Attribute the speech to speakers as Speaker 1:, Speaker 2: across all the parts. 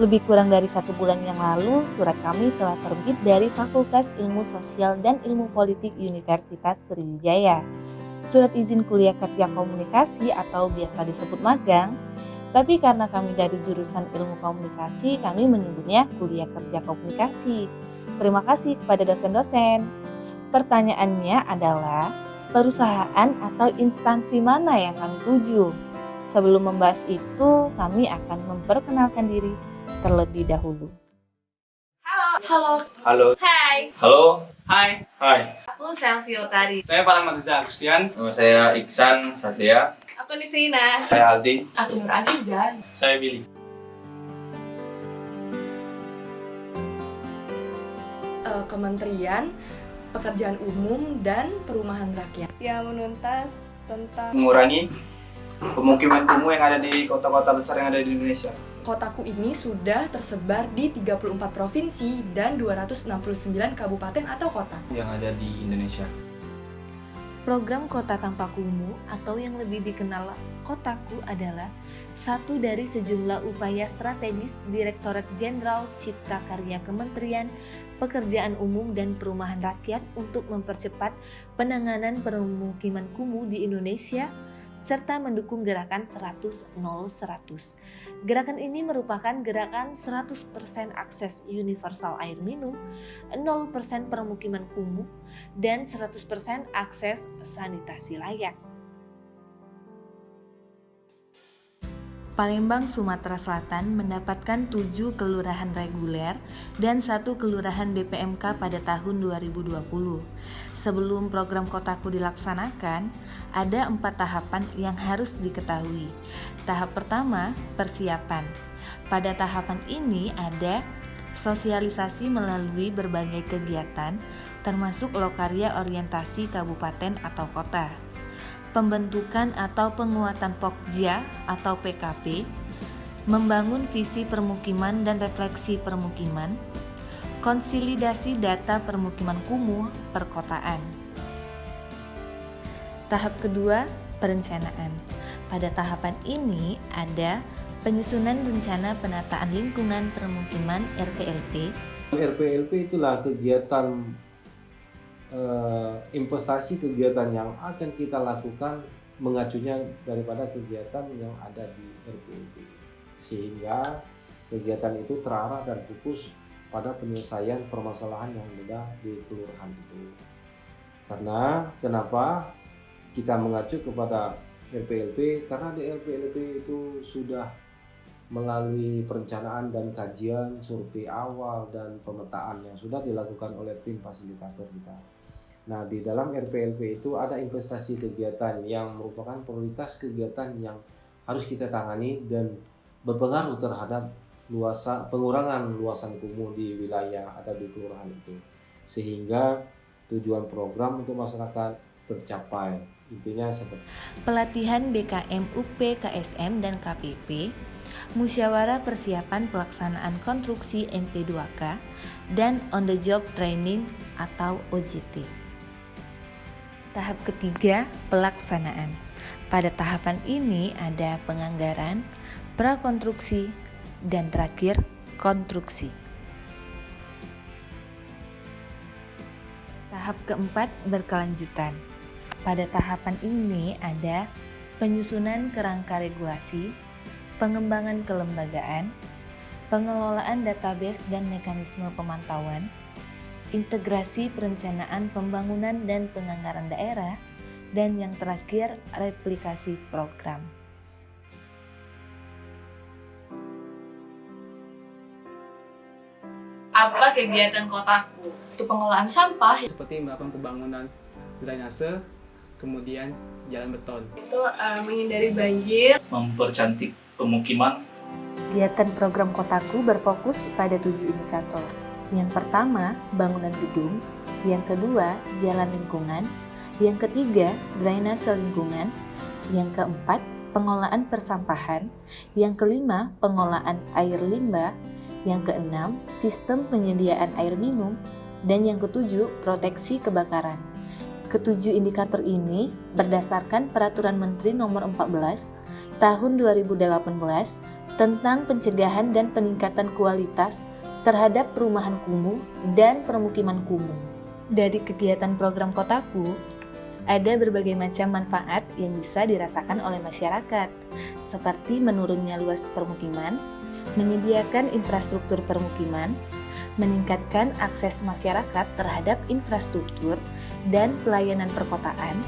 Speaker 1: Lebih kurang dari 1 bulan yang lalu, surat kami telah terbit dari Fakultas Ilmu Sosial dan Ilmu Politik Universitas Sriwijaya. Surat izin kuliah kerja komunikasi atau biasa disebut magang, tapi karena kami dari jurusan Ilmu Komunikasi, kami menyebutnya kuliah kerja komunikasi. Terima kasih kepada dosen-dosen. Pertanyaannya adalah, perusahaan atau instansi mana yang kami tuju? Sebelum membahas itu, kami akan memperkenalkan diri terlebih dahulu.
Speaker 2: Halo.
Speaker 3: Halo.
Speaker 2: Hai.
Speaker 3: Halo.
Speaker 4: Hai,
Speaker 1: Aku Selvi Otari.
Speaker 4: saya Farhan Riza Agustian.
Speaker 3: Nama saya Iksan Satria.
Speaker 2: Aku Nisrina.
Speaker 3: Saya Aldi.
Speaker 2: Aku Nur Aziza.
Speaker 4: Saya Billy.
Speaker 5: Kementerian Pekerjaan Umum dan Perumahan Rakyat.
Speaker 2: Yang menuntas tentang
Speaker 3: Mengurangi pemukiman kumuh yang ada di kota-kota besar yang ada di Indonesia.
Speaker 5: Kotaku ini sudah tersebar di 34 provinsi dan 269 kabupaten atau kota.
Speaker 3: Yang ada di Indonesia.
Speaker 1: Program Kota Tanpa Kumuh atau yang lebih dikenal Kotaku adalah satu dari sejumlah upaya strategis Direktorat Jenderal Cipta Karya Kementerian Pekerjaan Umum dan Perumahan Rakyat untuk mempercepat penanganan permukiman kumuh di Indonesia serta mendukung gerakan 100-0-100. Gerakan ini merupakan gerakan 100% akses universal air minum, 0% permukiman kumuh, dan 100% akses sanitasi layak. Palembang, Sumatera Selatan mendapatkan 7 kelurahan reguler dan 1 kelurahan BPMK pada tahun 2020. Sebelum program Kotaku dilaksanakan, ada 4 tahapan yang harus diketahui. Tahap pertama, persiapan. Pada tahapan ini ada sosialisasi melalui berbagai kegiatan, termasuk lokarya orientasi kabupaten atau kota. Pembentukan atau penguatan Pokja atau PKP, membangun visi permukiman dan refleksi permukiman, konsolidasi data permukiman kumuh perkotaan. Tahap kedua, perencanaan. Pada tahapan ini ada penyusunan rencana penataan lingkungan permukiman RPLP.
Speaker 6: RPLP itulah kegiatan investasi kegiatan yang akan kita lakukan mengacunya daripada kegiatan yang ada di RPLP, sehingga kegiatan itu terarah dan fokus pada penyelesaian permasalahan yang ada di kelurahan itu. Karena kenapa kita mengacu kepada RPLP? Karena di RPLP itu sudah melalui perencanaan dan kajian, survei awal dan pemetaan yang sudah dilakukan oleh tim fasilitator kita. Nah, di dalam RPLP itu ada investasi kegiatan yang merupakan prioritas kegiatan yang harus kita tangani dan berpengaruh terhadap pengurangan luasan kumuh di wilayah atau di kelurahan itu, sehingga tujuan program untuk masyarakat tercapai. Intinya seperti
Speaker 1: Pelatihan BKM, UP, KSM, dan KPP, musyawarah persiapan pelaksanaan konstruksi MP2K, dan on the job training atau OJT. Tahap ketiga, pelaksanaan. Pada tahapan ini ada penganggaran, prakonstruksi, dan terakhir konstruksi. Tahap keempat, berkelanjutan. Pada tahapan ini ada penyusunan kerangka regulasi, pengembangan kelembagaan, pengelolaan database dan mekanisme pemantauan, integrasi perencanaan pembangunan dan penganggaran daerah, dan yang terakhir replikasi program.
Speaker 2: apa kegiatan Kotaku? Untuk pengelolaan sampah
Speaker 4: Seperti melakukan pembangunan drainase, kemudian jalan beton.
Speaker 2: itu menghindari banjir.
Speaker 3: Mempercantik pemukiman.
Speaker 1: Kegiatan program Kotaku berfokus pada 7 indikator. Yang pertama, bangunan gedung. Yang kedua, jalan lingkungan. Yang ketiga, drainase lingkungan. Yang keempat, pengolahan persampahan. Yang kelima, pengolahan air limbah. Yang keenam, sistem penyediaan air minum. Dan yang ketujuh, proteksi kebakaran. Ketujuh indikator ini berdasarkan Peraturan Menteri Nomor 14 Tahun 2018 tentang pencegahan dan peningkatan kualitas terhadap perumahan kumuh dan permukiman kumuh. Dari kegiatan program Kotaku, ada berbagai macam manfaat yang bisa dirasakan oleh masyarakat, seperti menurunnya luas permukiman, menyediakan infrastruktur permukiman, meningkatkan akses masyarakat terhadap infrastruktur dan pelayanan perkotaan,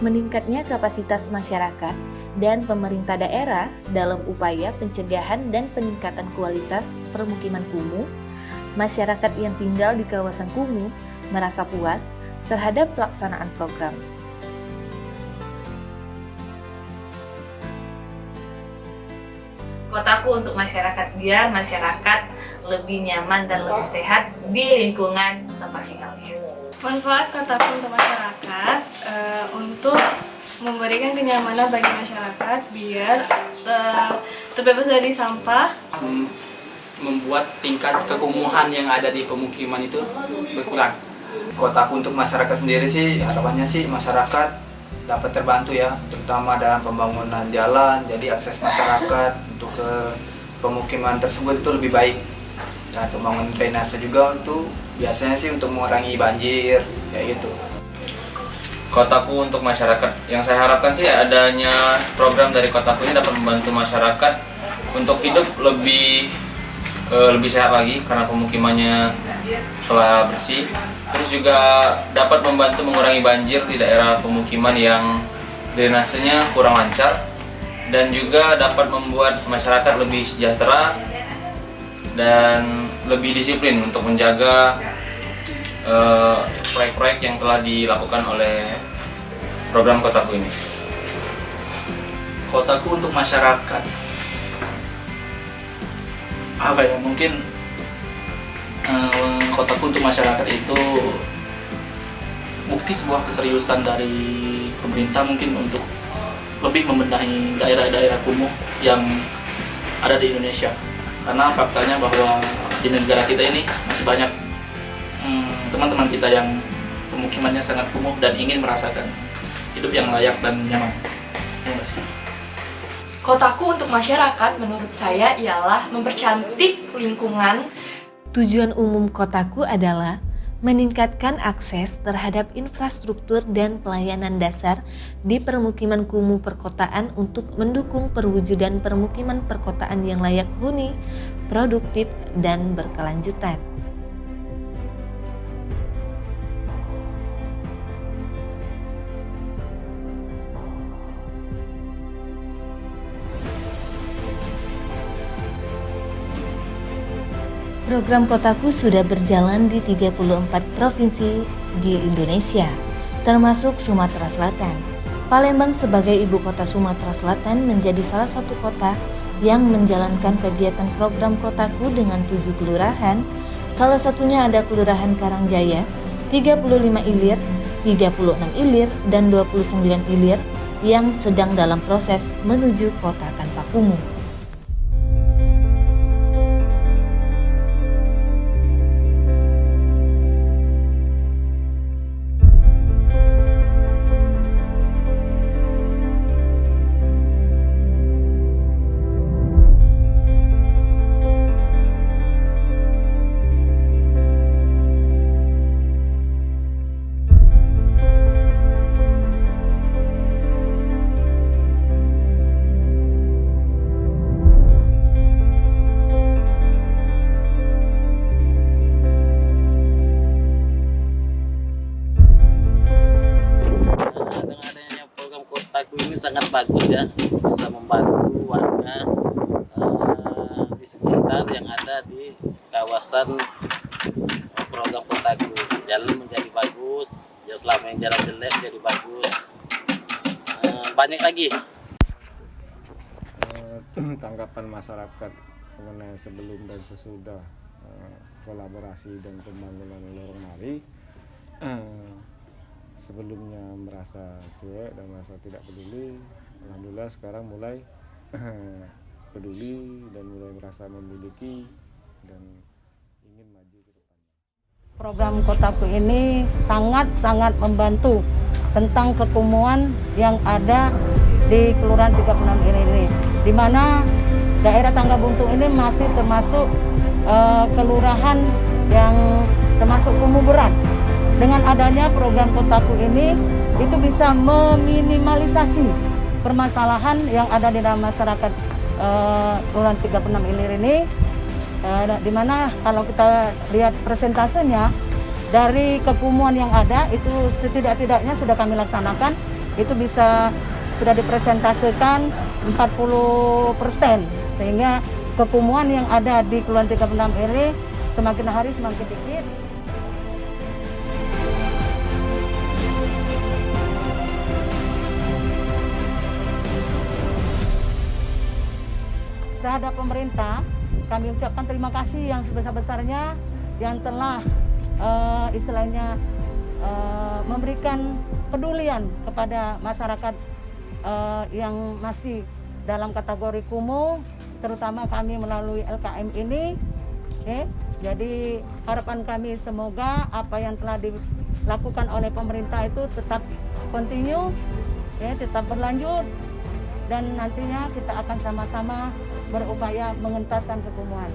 Speaker 1: meningkatnya kapasitas masyarakat dan pemerintah daerah dalam upaya pencegahan dan peningkatan kualitas permukiman kumuh. Masyarakat yang tinggal di kawasan kumuh merasa puas terhadap pelaksanaan program.
Speaker 2: Kotaku untuk masyarakat, biar masyarakat lebih nyaman dan lebih sehat di lingkungan tempat tinggalnya.
Speaker 7: Manfaat Kotaku untuk masyarakat untuk memberikan kenyamanan bagi masyarakat biar terbebas dari sampah.
Speaker 8: Membuat tingkat kekumuhan yang ada di pemukiman itu berkurang.
Speaker 3: Kotaku untuk masyarakat sendiri sih, harapannya sih masyarakat dapat terbantu ya, terutama dalam pembangunan jalan, jadi akses masyarakat untuk ke pemukiman tersebut itu lebih baik. Dan pembangunan drainase juga untuk biasanya sih untuk mengurangi banjir kayak gitu.
Speaker 9: Kotaku untuk masyarakat, yang saya harapkan sih adanya program dari Kotaku ini dapat membantu masyarakat untuk hidup lebih sehat lagi karena pemukimannya telah bersih. Terus juga dapat membantu mengurangi banjir di daerah pemukiman yang drainasenya kurang lancar, dan juga dapat membuat masyarakat lebih sejahtera dan lebih disiplin untuk menjaga proyek-proyek yang telah dilakukan oleh program Kotaku ini.
Speaker 8: Kotaku untuk masyarakat, mungkin Kotaku untuk masyarakat itu bukti sebuah keseriusan dari pemerintah mungkin untuk lebih membenahi daerah-daerah kumuh yang ada di Indonesia. Karena faktanya bahwa di negara kita ini masih banyak teman-teman kita yang pemukimannya sangat kumuh dan ingin merasakan hidup yang layak dan nyaman.
Speaker 5: Kotaku untuk masyarakat menurut saya ialah mempercantik lingkungan.
Speaker 1: Tujuan umum Kotaku adalah meningkatkan akses terhadap infrastruktur dan pelayanan dasar di permukiman kumuh perkotaan untuk mendukung perwujudan permukiman perkotaan yang layak huni, produktif, dan berkelanjutan. Program Kotaku sudah berjalan di 34 provinsi di Indonesia, termasuk Sumatera Selatan. Palembang sebagai ibu kota Sumatera Selatan menjadi salah satu kota yang menjalankan kegiatan program Kotaku dengan 7 kelurahan. Salah satunya ada Kelurahan Karangjaya, 35 Ilir, 36 Ilir, dan 29 Ilir yang sedang dalam proses menuju kota tanpa kumuh.
Speaker 10: Sangat bagus ya, bisa membantu warga di sekitar yang ada di kawasan program Kotaku. Jalan menjadi bagus, selama yang jalan jelek jadi bagus. Banyak lagi.
Speaker 6: Tanggapan masyarakat mengenai sebelum dan sesudah kolaborasi dan pembangunan lorong mari. Sebelumnya merasa cuek dan merasa tidak peduli, alhamdulillah sekarang mulai peduli dan mulai merasa memiliki dan ingin maju ke depan.
Speaker 11: Program Kotaku ini sangat membantu tentang kekumuhan yang ada di Kelurahan 36 ini, di mana daerah Tangga Buntung ini masih termasuk kelurahan yang termasuk kumuh berat. Dengan adanya program Kotaku ini, itu bisa meminimalisasi permasalahan yang ada di dalam masyarakat Kelurahan 36 Ilir ini, di mana kalau kita lihat persentasenya dari kekumuhan yang ada itu setidak-tidaknya sudah kami laksanakan, itu bisa sudah dipresentasikan 40%, sehingga kekumuhan yang ada di Kelurahan 36 ini semakin hari semakin dikit. Terhadap pemerintah, kami ucapkan terima kasih yang sebesar-besarnya yang telah istilahnya memberikan pedulian kepada masyarakat yang masih dalam kategori kumuh, terutama kami melalui LKM ini. Jadi harapan kami semoga apa yang telah dilakukan oleh pemerintah itu tetap continue, tetap berlanjut, dan nantinya kita akan sama-sama berupaya mengentaskan kekumuhan.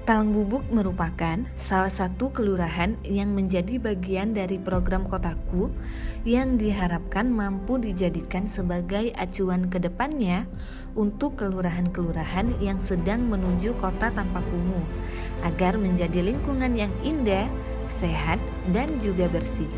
Speaker 1: Talang Bubuk merupakan salah satu kelurahan yang menjadi bagian dari program Kotaku yang diharapkan mampu dijadikan sebagai acuan ke depannya untuk kelurahan-kelurahan yang sedang menuju kota tanpa kumuh, agar menjadi lingkungan yang indah, sehat, dan juga bersih.